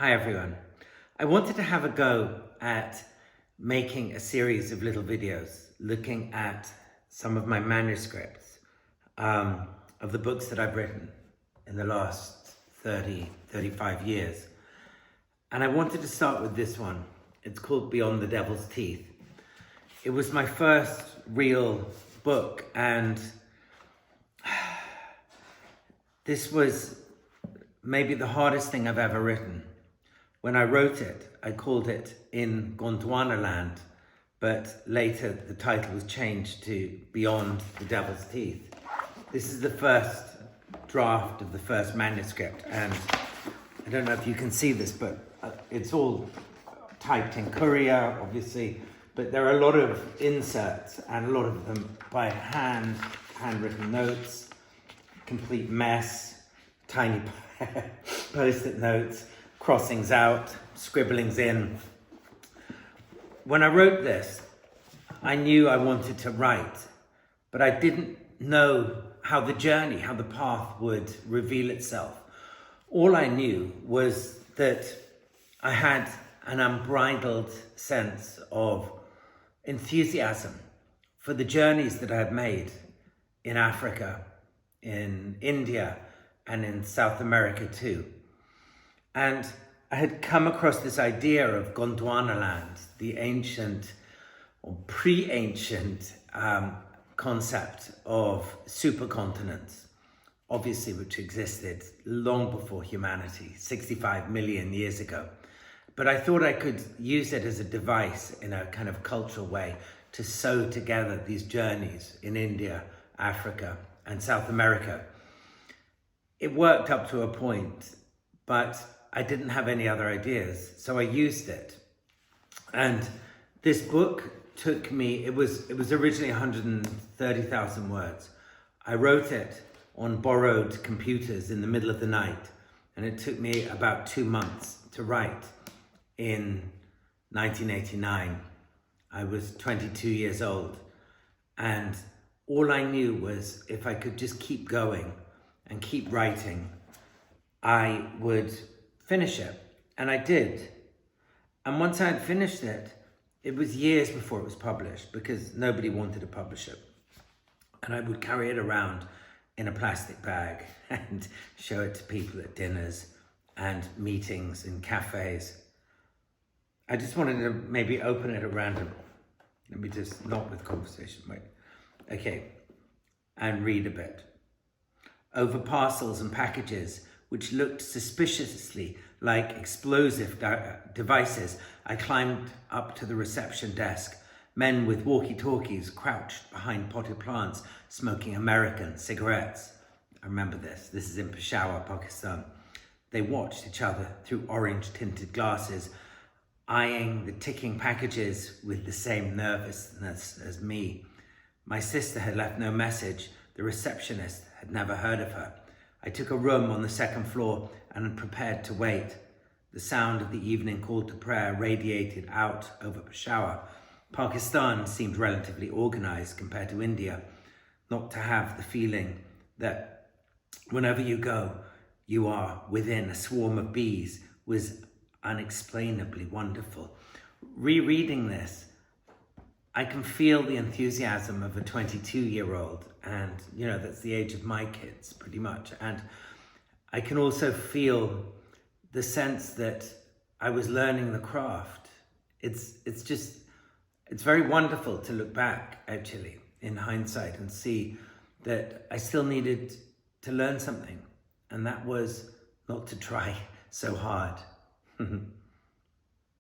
Hi everyone. I wanted to have a go at making a series of little videos looking at some of my manuscripts of the books that I've written in the last 35 years. And I wanted to start with this one. It's called Beyond the Devil's Teeth. It was my first real book, and this was maybe the hardest thing I've ever written. When I wrote it, I called it In Gondwana Land, but later the title was changed to Beyond the Devil's Teeth. This is the first draft of the first manuscript, and I don't know if you can see this, but it's all typed in Courier, obviously, but there are a lot of inserts, and a lot of them by hand, handwritten notes, complete mess, tiny post-it notes, crossings out, scribblings in. When I wrote this, I knew I wanted to write, but I didn't know how the journey, how the path would reveal itself. All I knew was that I had an unbridled sense of enthusiasm for the journeys that I had made in Africa, in India, and in South America too. And I had come across this idea of Gondwana Land, the ancient or pre-ancient concept of supercontinents, obviously which existed long before humanity, 65 million years ago. But I thought I could use it as a device in a kind of cultural way to sew together these journeys in India, Africa, and South America. It worked up to a point, but I didn't have any other ideas, so I used it. And this book took me, it was originally 130,000 words. I wrote it on borrowed computers in the middle of the night, and it took me about 2 months to write in 1989. I was 22 years old, and all I knew was if I could just keep going and keep writing, I would finish it. And I did. And once I had finished it, it was years before it was published because nobody wanted to publish it. And I would carry it around in a plastic bag and show it to people at dinners and meetings and cafes. I just wanted to maybe open it at random. Let me just, not with conversation, wait. Okay, and read a bit. Over parcels and packages, which looked suspiciously like explosive devices, I climbed up to the reception desk. Men with walkie-talkies crouched behind potted plants, smoking American cigarettes. I remember this. This is in Peshawar, Pakistan. They watched each other through orange-tinted glasses, eyeing the ticking packages with the same nervousness as me. My sister had left no message. The receptionist had never heard of her. I took a room on the second floor and prepared to wait. The sound of the evening call to prayer radiated out over Peshawar. Pakistan seemed relatively organized compared to India, not to have the feeling that whenever you go, you are within a swarm of bees was unexplainably wonderful. Rereading this, I can feel the enthusiasm of a 22-year-old, and you know, that's the age of my kids pretty much. And I can also feel the sense that I was learning the craft. It's very wonderful to look back actually in hindsight and see that I still needed to learn something, and that was not to try so hard.